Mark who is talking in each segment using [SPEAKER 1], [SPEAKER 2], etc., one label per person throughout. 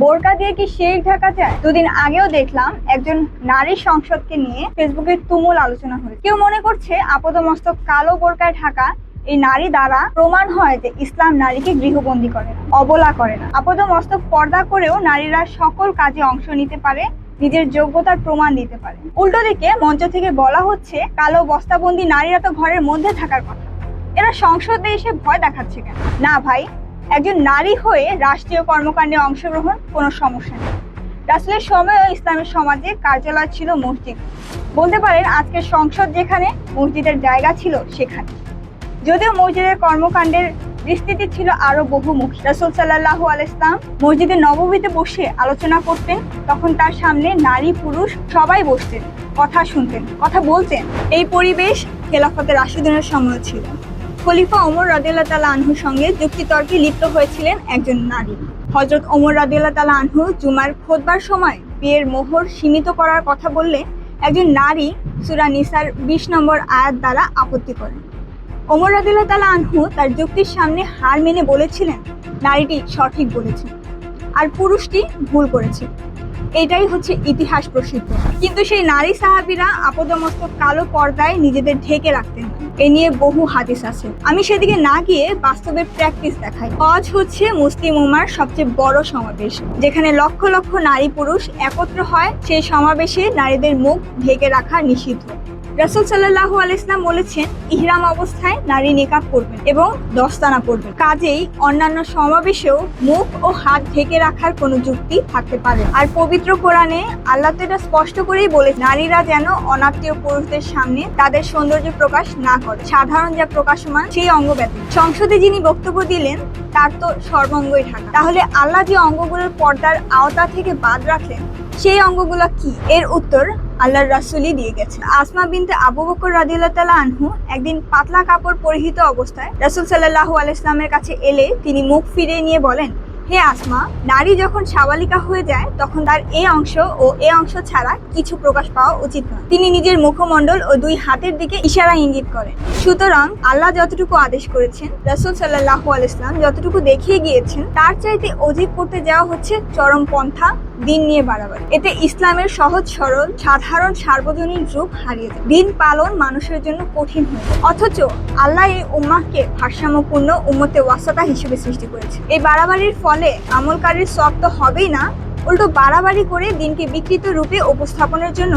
[SPEAKER 1] বোরকা দিয়ে কি শিরক ঢাকা যায়? দুদিন আগেও দেখলাম একজন নারী সংসদকে নিয়ে ফেসবুকে তুমুল আলোচনা হয়েছে। কেউ মনে করছে আপাতমস্তক কালো বোরকায় ঢাকা এই নারী দ্বারা প্রমাণ হয় যে ইসলাম নারীকে গৃহবন্দী করে না, অবলা করে না। আপাতমস্তক পর্দা করেও নারীরা সকল কাজে অংশ নিতে পারে, নিজের যোগ্যতার প্রমাণ দিতে পারে। উল্টো দিকে মঞ্চ থেকে বলা হচ্ছে কালো বস্তাবন্দি নারীরা তো ঘরের মধ্যে থাকার কথা, এরা সংসদে এসে ভয় দেখাচ্ছে কেন? না ভাই, একজন নারী হয়ে রাষ্ট্রীয় কর্মকাণ্ডে অংশগ্রহণ কোনো সমস্যা নেই। রাসূলের সময়ও ইসলামের সমাজে কার্যালয় ছিল মসজিদ। বলতে পারেন আজকের সংসদ যেখানে, মসজিদের জায়গা ছিল সেখানে। যদিও মসজিদের কর্মকাণ্ডের বিস্তৃতি ছিল আরো বহুমুখী। রাসূল সাল্লাল্লাহু আলাইহি ওয়াসাল্লাম মসজিদে নববীতে বসে আলোচনা করতেন, তখন তার সামনে নারী পুরুষ সবাই বসতেন, কথা শুনতেন, কথা বলতেন। এই পরিবেশ খেলাফতে রাশিদুনের সময় ছিল। খলিফা ওমর রাদিয়াল্লাহু তাআলা আনহুর সঙ্গে যুক্তিতর্কে লিপ্ত হয়েছিলেন একজন নারী। হযরত ওমর রাদিয়াল্লাহু তাআলা আনহু জুমার খুতবার সময় বিয়ের মোহর সীমিত করার কথা বললে একজন নারী সূরা নিসার 20 নম্বর আয়াত দ্বারা আপত্তি করেন। ওমর রাদিয়াল্লাহু তাআলা আনহু তার যুক্তির সামনে হার মেনে বলেছিলেন, নারীটি সঠিক বলেছে আর পুরুষটি ভুল করেছে। এটাই হচ্ছে ইতিহাস প্রসিদ্ধ। কিন্তু সেই নারী সাহাবীরা আপাতমস্তক কালো পর্দায় নিজেদের ঢেকে রাখতেন না। এ নিয়ে বহু হাদিস আছে, আমি সেদিকে না গিয়ে বাস্তবের প্র্যাকটিস দেখাই। হজ হচ্ছে মুসলিম উম্মার সবচেয়ে বড় সমাবেশ, যেখানে লক্ষ লক্ষ নারী পুরুষ একত্র হয়। সেই সমাবেশে নারীদের মুখ ঢেকে রাখা নিষিদ্ধ। রাসূল সাল্লাল্লাহু আলাইহি ওয়াসাল্লাম বলেছেন, ইহরাম অবস্থায় নারী নিকাব পরবেন এবং দস্তানা পরবেন। কাজেই অন্যান্য সমাবেশেও মুখ ও হাত ঢেকে রাখার কোনো যুক্তি থাকতে পারে। আর পবিত্র কোরআনে আল্লাহ তো এটা স্পষ্ট করেই বলে, নারীরা যেন অনাত্মীয় পুরুষদের সামনে তাদের সৌন্দর্য প্রকাশ না করে, সাধারণ যা প্রকাশমান সেই অঙ্গ ব্যতীত। সংসদে যিনি বক্তব্য দিলেন তার তো সর্বাঙ্গই ঢাকা। তাহলে আল্লাহ যে অঙ্গগুলোর পর্দার আওতা থেকে বাদ রাখলেন সেই অঙ্গগুলো কি? এর উত্তর আল্লাহর রাসূলই দিয়ে গেছে। আসমা বিনতে আবু বকর রাদিয়াল্লাহু তাআলা আনহু একদিন পাতলা কাপড় পরিহিত অবস্থায় রাসূল সাল্লাল্লাহু আলাইহি ওয়াসাল্লামের কাছে এলে তিনি মুখ ফিরিয়ে নিয়ে বলেন, হে আসমা, নারী যখন সাবালিকা হয়ে যায় তখন তার এই অংশ ও এই অংশ ছাড়া কিছু প্রকাশ পাওয়া উচিত নয়। তিনি নিজের মুখমণ্ডল ও দুই হাতের দিকে ইশারা ইঙ্গিত করেন। সুতরাং আল্লাহ যতটুকু আদেশ করেছেন, রাসূল সাল্লাল্লাহু আলাইহি ওয়াসাল্লাম যতটুকু দেখিয়ে গিয়েছেন, তার চাইতে অধিক করতে যাওয়া হচ্ছে চরম পন্থা, দিন নিয়ে বাড়াবাড়ি। এতে ইসলামের সহজ সরল সাধারণ সার্বজনীন রূপ হারিয়ে যায়। দিন পালন মানুষের জন্য কঠিন হয়ে যায়। অথচ আল্লাহ এই উম্মাহকে ভারসাম্যপূর্ণ উম্মতে ওয়াসাতা হিসেবে সৃষ্টি করেছে। এই বাড়াবাড়ির ফলে আমলকারীর সওয়াব তো হবেই না, উল্টো বাড়াবাড়ি করে দিনকে বিকৃত রূপে উপস্থাপনের জন্য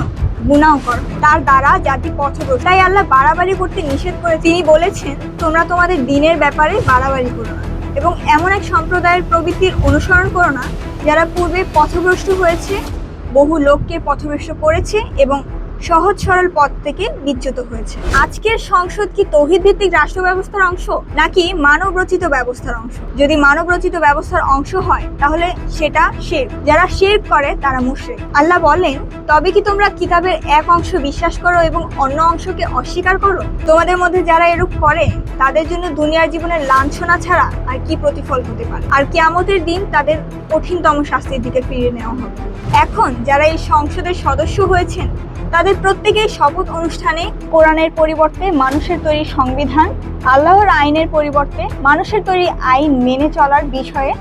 [SPEAKER 1] গুনাহ করে, তার দ্বারা জাতি পথভ্রষ্ট। তাই আল্লাহ বাড়াবাড়ি করতে নিষেধ করে তিনি বলেছেন, তোমরা তোমাদের দিনের ব্যাপারে বাড়াবাড়ি করো না এবং এমন এক সম্প্রদায়ের প্রবৃত্তির অনুসরণ করো না যারা পূর্বে পথভ্রষ্ট হয়েছে, বহু লোককে পথভ্রষ্ট করেছে এবং সহজ সরল পথ থেকে বিচ্যুত হয়েছে। আজকের সংসদ কি তৌহিদ ভিত্তিক রাষ্ট্র ব্যবস্থার অংশ নাকি মানব রচিত ব্যবস্থার অংশ? যদি মানব রচিত ব্যবস্থার অংশ হয় তাহলে সেটা শিরক। যারা শিরক করে তারা মুশরিক। আল্লাহ বলেন, তবে কি তোমরা কিতাবের এক অংশ বিশ্বাস করো এবং অন্য অংশকে অস্বীকার করো? তোমাদের মধ্যে যারা এরূপ করে তাদের জন্য দুনিয়ার জীবনের লাঞ্ছনা ছাড়া আর কি প্রতিফল হতে পারে? আর কিয়ামতের দিন তাদের কঠিনতম শাস্তির দিকে ফিরিয়ে নেওয়া হবে। এখন যারা এই সংসদের সদস্য হয়েছেন তাদের প্রত্যেকেই শপথ অনুষ্ঠানে কোরআনের পরিবর্তে মানুষের তৈরি সংবিধান, আল্লাহর আইনের পরিবর্তে মানুষের তৈরি আইন মেনে চলার বিষয়ে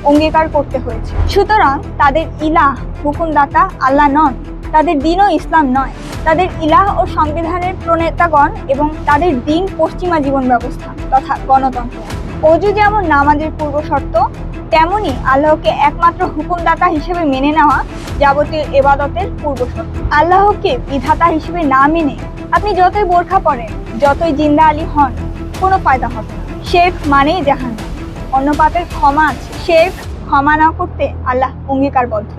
[SPEAKER 1] অঙ্গীকার করতে হয়েছে। সুতরাং তাদের ইলাহ হুকুমদাতা আল্লাহ নন, তাদের দিনও ইসলাম নয়। তাদের ইলাহ ও সংবিধানের প্রণেতাগণ এবং তাদের দিন পশ্চিমা জীবন ব্যবস্থা তথা গণতন্ত্র। অজু যেমন নামাজের পূর্ব শর্ত, তেমনি আল্লাহকে একমাত্র হুকুমদাতা হিসেবে মেনে নেওয়া যাবতীয় ইবাদতের পূর্বশর্ত। আল্লাহকে বিধাতা হিসেবে না মেনে আপনি যতই বোরখা পরেন, যতই জিন্দা আলী হন, কোনো ফায়দা হবে না। শিরক মানেই জাহান্নাম। অন্য পাপের ক্ষমা আছে, শিরক ক্ষমা না করতে আল্লাহ অঙ্গীকারবদ্ধ।